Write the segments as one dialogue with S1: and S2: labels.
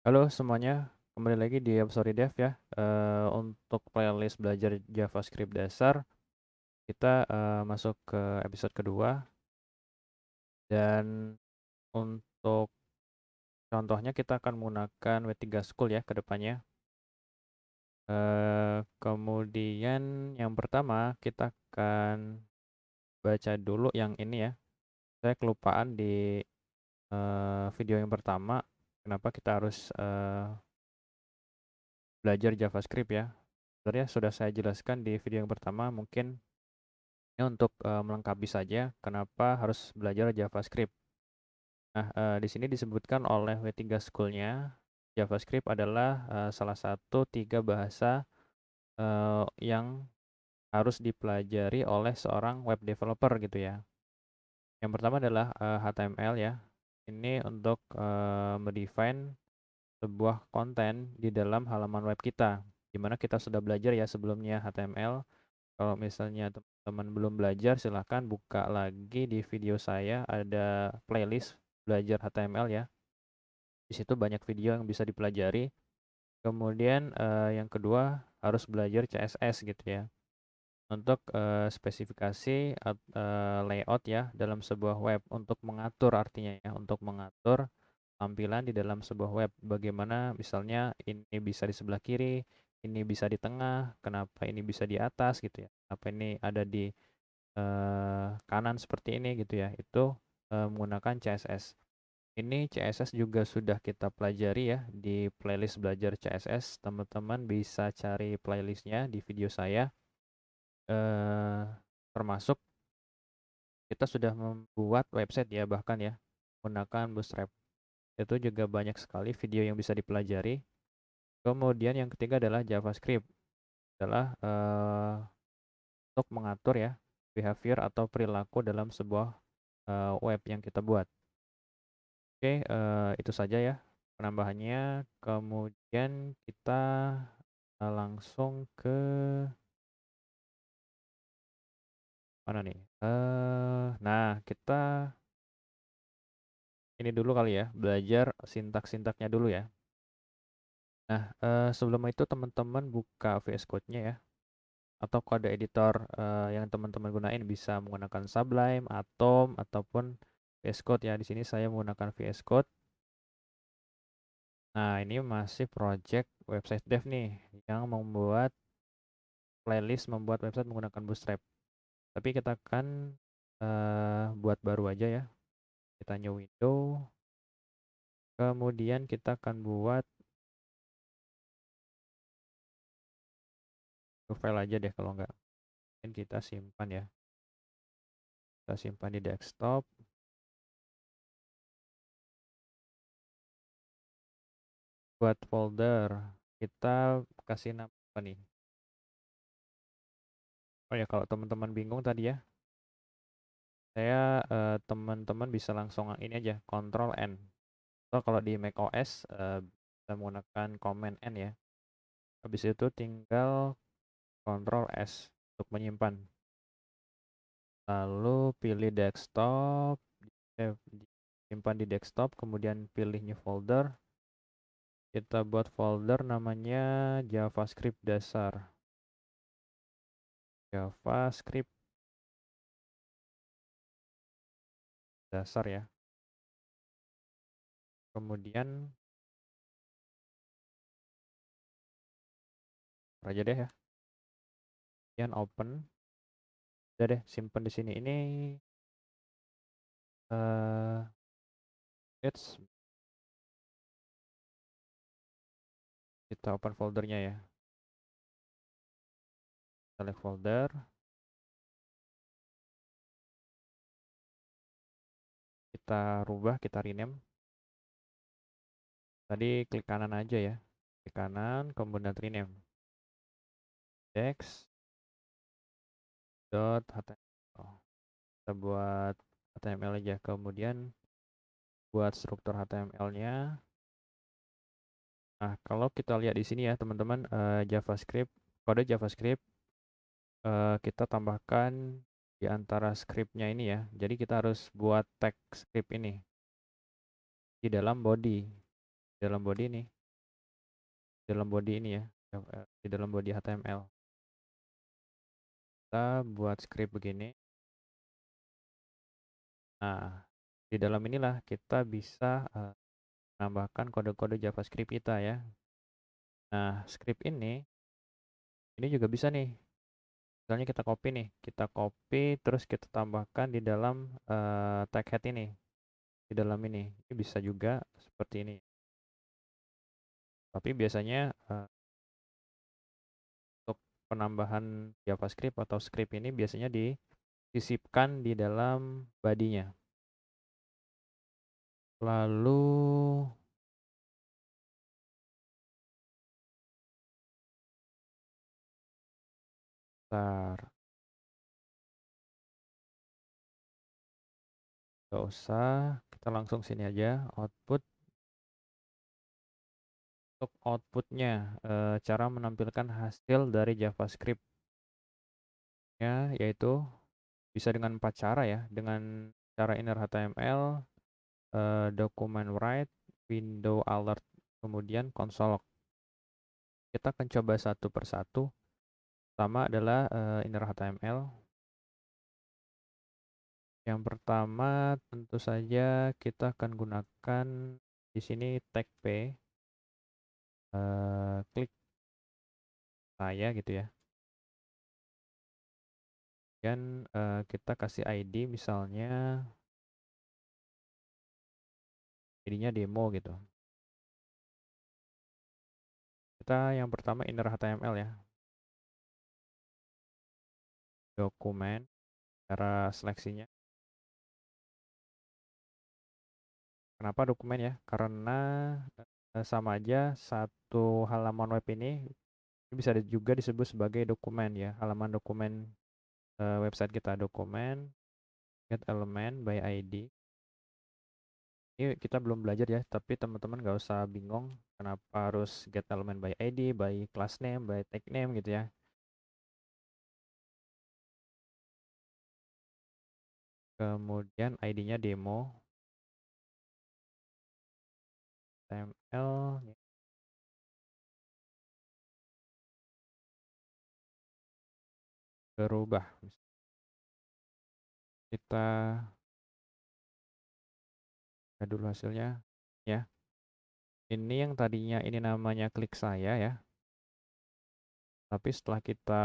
S1: Halo semuanya, kembali lagi di episode Dev ya. Untuk playlist belajar JavaScript dasar, kita masuk ke episode kedua. Dan untuk contohnya kita akan menggunakan W3 School ya ke depannya. Kemudian yang pertama kita akan baca dulu yang ini ya. Saya kelupaan di video yang pertama, kenapa kita harus belajar JavaScript ya. Sebenarnya sudah saya jelaskan di video yang pertama, mungkin ini untuk melengkapi saja kenapa harus belajar JavaScript. Nah, di sini disebutkan oleh W3 School-nya, JavaScript adalah salah satu 3 bahasa yang harus dipelajari oleh seorang web developer gitu ya. Yang pertama adalah HTML ya. Ini untuk mendefine sebuah konten di dalam halaman web kita. Di mana kita sudah belajar ya sebelumnya HTML. Kalau misalnya teman-teman belum belajar, silahkan buka lagi di video saya, ada playlist belajar HTML ya. Di situ banyak video yang bisa dipelajari. Kemudian yang kedua harus belajar CSS gitu ya. Untuk spesifikasi layout ya dalam sebuah web, untuk mengatur artinya ya, untuk mengatur tampilan di dalam sebuah web. Bagaimana misalnya ini bisa di sebelah kiri, ini bisa di tengah, kenapa ini bisa di atas gitu ya. Apa ini ada di kanan seperti ini gitu ya. Itu menggunakan CSS. Ini CSS juga sudah kita pelajari ya di playlist belajar CSS. Teman-teman bisa cari playlistnya di video saya. Termasuk kita sudah membuat website ya bahkan ya menggunakan Bootstrap. Itu juga banyak sekali video yang bisa dipelajari. Kemudian yang ketiga adalah JavaScript. Adalah untuk mengatur ya behavior atau perilaku dalam sebuah web yang kita buat. Oke, itu saja ya penambahannya. Kemudian kita langsung ke mana nih? Nah, kita ini dulu kali ya, belajar sintak-sintaknya dulu ya. Nah, sebelum itu teman-teman buka VS Code-nya ya, atau kode editor yang teman-teman gunain bisa menggunakan Sublime, Atom, ataupun VS Code ya. Di sini saya menggunakan VS Code. Nah, ini masih project website dev nih yang membuat playlist membuat website menggunakan Bootstrap. Tapi kita akan buat baru aja ya. Kita new window. Kemudian kita akan buat file aja deh kalau nggak. Mungkin kita simpan ya. Kita simpan di desktop. Buat folder, kita kasih nama apa nih? Oh ya, kalau teman-teman bingung tadi ya, teman-teman bisa langsung ini aja, Ctrl N. Atau kalau di macOS bisa menggunakan Command N ya. Habis itu tinggal Ctrl S untuk menyimpan. Lalu pilih desktop, simpan di desktop, kemudian pilih new folder. Kita buat folder namanya JavaScript dasar. JavaScript dasar ya. Kemudian aja deh ya. Kemudian open. Udah deh, simpan di sini. Ini it's kita open foldernya ya. Select folder. Kita rubah, kita rename. Tadi klik kanan aja ya. Klik kanan, kemudian rename. Text.html. Kita buat HTML aja. Kemudian buat struktur HTML-nya. Nah, kalau kita lihat di sini ya, teman-teman, JavaScript, kode JavaScript kita tambahkan di antara scriptnya ini ya. Jadi kita harus buat tag script ini di dalam body dalam body nih, dalam body ini ya, di dalam body HTML. Kita buat script begini. Nah, di dalam inilah kita bisa menambahkan kode-kode JavaScript kita ya. Nah, script ini juga bisa nih. Misalnya kita copy terus kita tambahkan di dalam tag head ini, di dalam ini. Ini bisa juga seperti ini. Tapi biasanya untuk penambahan JavaScript atau script ini biasanya disisipkan di dalam body-nya. Lalu bentar, nggak usah, kita langsung sini aja output. Untuk outputnya, cara menampilkan hasil dari JavaScript ya, yaitu bisa dengan 4 cara ya, dengan cara inner HTML, document write, window alert, kemudian console log. Kita akan coba satu persatu. Pertama adalah inner HTML. Yang pertama tentu saja kita akan gunakan di sini tag p, klik saya gitu ya. Dan kita kasih ID misalnya ID-nya demo gitu. Kita yang pertama inner HTML ya. Dokumen, cara seleksinya. Kenapa dokumen ya? Karena sama aja satu halaman web ini bisa juga disebut sebagai dokumen ya. Halaman dokumen website kita, dokumen get element by ID. Ini kita belum belajar ya, tapi teman-teman nggak usah bingung kenapa harus get element by ID, by class name, by tag name gitu ya. Kemudian ID-nya demo, HTML, berubah. Kita lihat dulu hasilnya ya. Ini yang tadinya ini namanya klik saya ya. Tapi setelah kita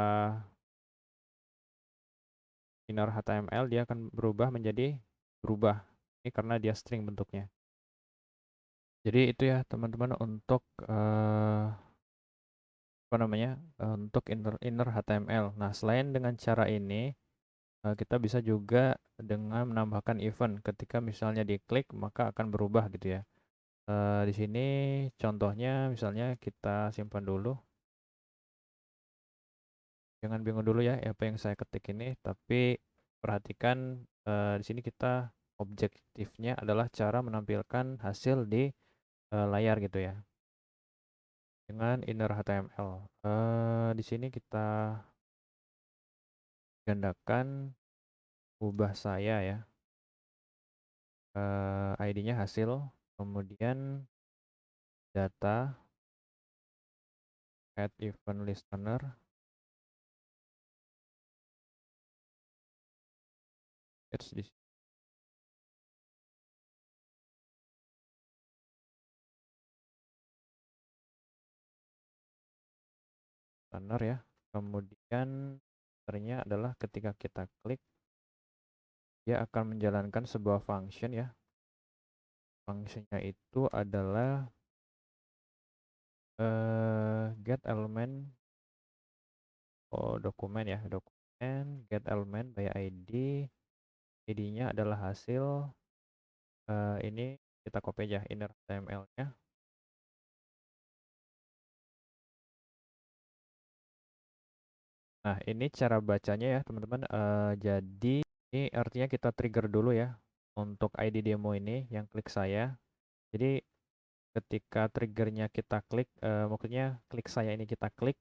S1: inner HTML dia akan berubah menjadi berubah. Ini karena dia string bentuknya. Jadi itu ya teman-teman untuk apa namanya? Untuk inner HTML. Nah, selain dengan cara ini kita bisa juga dengan menambahkan event ketika misalnya diklik maka akan berubah gitu ya. Di sini contohnya misalnya kita simpan dulu. Jangan bingung dulu ya apa yang saya ketik ini, tapi perhatikan di sini kita objektifnya adalah cara menampilkan hasil di layar gitu ya. Dengan inner HTML. Di sini kita gandakan ubah saya ya. ID-nya hasil, kemudian data, add event listener, it's di listener ya. Kemudian ternyata adalah ketika kita klik dia akan menjalankan sebuah function ya. Fungsinya itu adalah get element dokumen ya, dokumen get element by ID. ID-nya adalah hasil. Ini kita copy aja inner HTML-nya. Nah, ini cara bacanya ya, teman-teman. Jadi ini artinya kita trigger dulu ya untuk ID demo ini yang klik saya. Jadi ketika triggernya kita klik, maksudnya klik saya ini kita klik,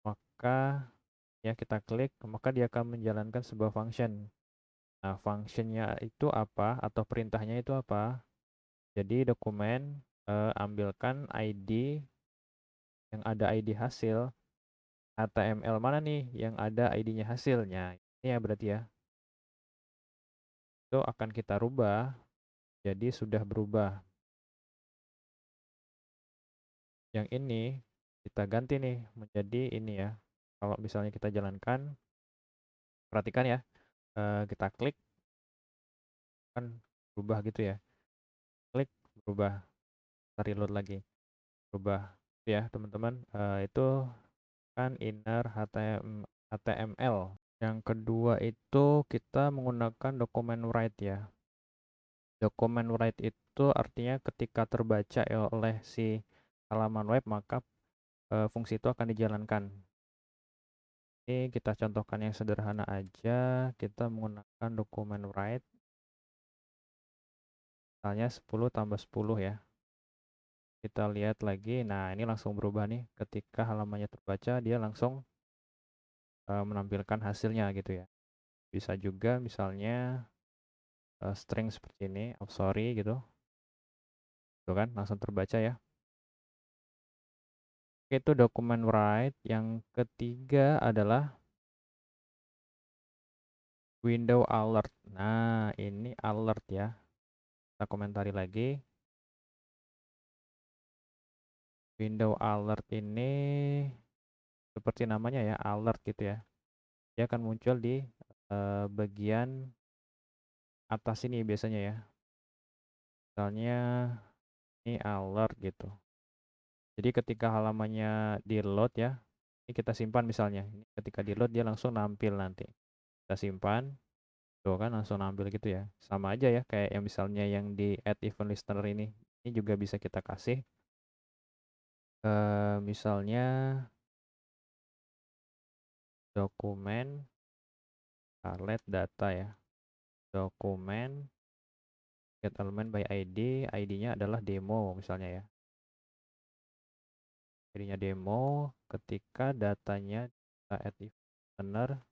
S1: maka ya kita klik, maka dia akan menjalankan sebuah function. Nah, functionnya itu apa atau perintahnya itu apa? Jadi dokumen ambilkan ID yang ada ID hasil, HTML mana nih yang ada ID-nya hasilnya. Ini ya berarti ya. Itu akan kita rubah, jadi sudah berubah. Yang ini kita ganti nih menjadi ini ya. Kalau misalnya kita jalankan, perhatikan ya, kita klik kan berubah gitu ya. Klik berubah, kita reload lagi, berubah. Ya teman-teman, itu kan inner HTML. Yang kedua itu kita menggunakan dokumen write ya. Dokumen write itu artinya ketika terbaca oleh si halaman web, maka fungsi itu akan dijalankan. Ini kita contohkan yang sederhana aja. Kita menggunakan dokumen write, misalnya 10 tambah 10 ya. Kita lihat lagi, nah ini langsung berubah nih. Ketika halamannya terbaca, dia langsung menampilkan hasilnya gitu ya. Bisa juga misalnya string seperti ini, oh sorry gitu. Tuh kan, langsung terbaca ya. Oke, itu dokumen write. Yang ketiga adalah window alert. Nah, ini alert ya. Kita komentari lagi. Window alert ini seperti namanya ya, alert gitu ya. Dia akan muncul di bagian atas ini biasanya ya. Misalnya ini alert gitu. Jadi ketika halamannya di load ya, ini kita simpan misalnya. Ini ketika di load dia langsung nampil nanti. Kita simpan, tuh kan langsung nampil gitu ya. Sama aja ya kayak yang misalnya yang di add event listener ini. Ini juga bisa kita kasih. Misalnya dokumen let data ya. Dokumen get element by ID, ID-nya adalah demo misalnya ya. ID-nya demo, ketika datanya kita add listener,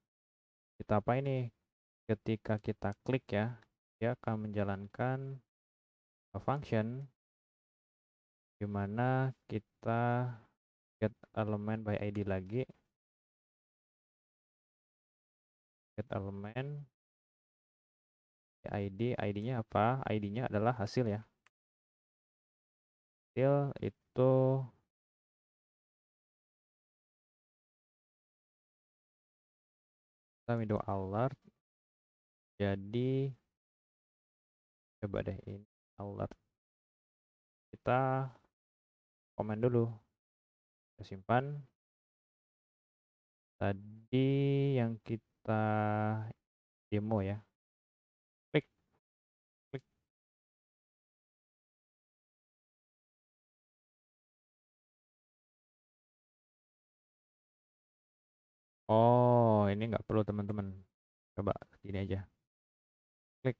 S1: kita apa ini? Ketika kita klik ya, dia akan menjalankan function di mana kita get element by ID lagi, get element ID, ID-nya apa? ID-nya adalah hasil ya. Hasil itu kita window alert. Jadi coba deh ini alert. Kita komen dulu. Kita simpan. Tadi yang kita demo ya. Klik, klik. Oh, ini nggak perlu teman-teman. Coba gini aja. Klik.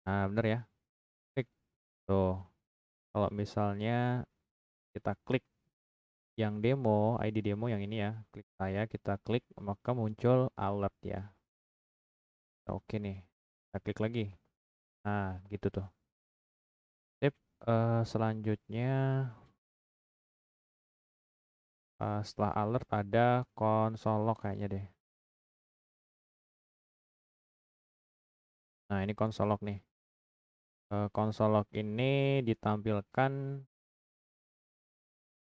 S1: Nah, bener ya. Klik. Tuh. Kalau misalnya kita klik yang demo, ID demo yang ini ya. Klik saya, kita klik, maka muncul alert ya. Oke nih. Kita klik lagi. Nah, gitu tuh. Sip. Selanjutnya setelah alert ada console log kayaknya deh. Nah, ini console log nih. Console log ini ditampilkan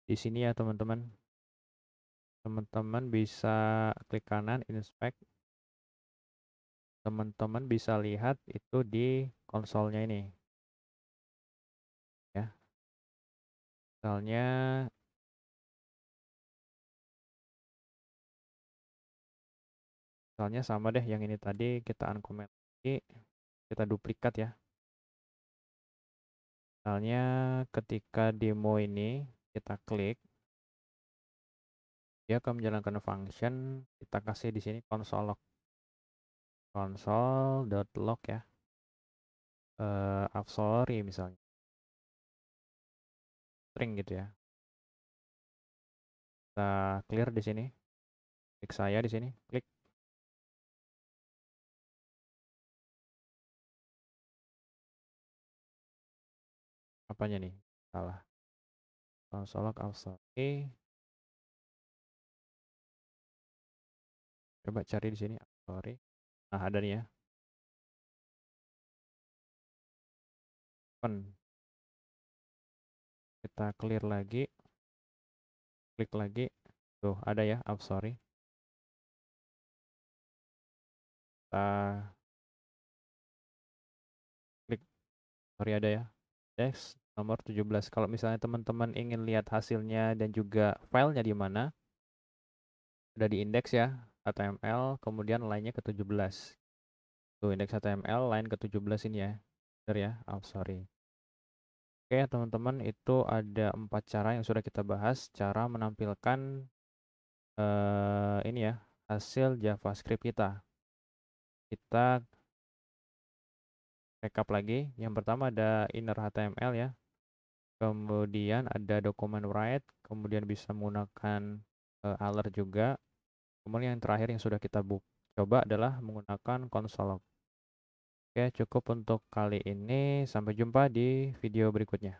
S1: di sini ya, teman-teman. Teman-teman bisa klik kanan, inspect. Teman-teman bisa lihat itu di konsolnya ini. Ya, misalnya sama deh yang ini tadi kita uncomment lagi, kita duplikat ya. Misalnya ketika demo ini kita klik, dia akan menjalankan function, kita kasih di sini console log. Console.log ya. Sorry misalnya. String gitu ya. Kita clear di sini. Klik saya di sini, klik. Apanya nih? salah. Console log sorry. Coba cari di sini sorry. Nah, ada nih ya. Open. Kita clear lagi. Klik lagi. Tuh, ada ya sorry. Kita klik. Sorry, ada ya. Index nomor 17. Kalau misalnya teman-teman ingin lihat hasilnya dan juga filenya di mana, udah di indeks ya, HTML, kemudian line-nya ke 17. Tuh, indeks HTML, line ke 17 ini ya. Benar ya? Sorry. Oke, teman-teman, itu ada 4 cara yang sudah kita bahas. Cara menampilkan ini ya, hasil JavaScript kita. Kita recap lagi. Yang pertama ada inner HTML ya. Kemudian ada dokumen write, kemudian bisa menggunakan alert juga. Kemudian yang terakhir yang sudah kita coba adalah menggunakan console log. Oke, cukup untuk kali ini. Sampai jumpa di video berikutnya.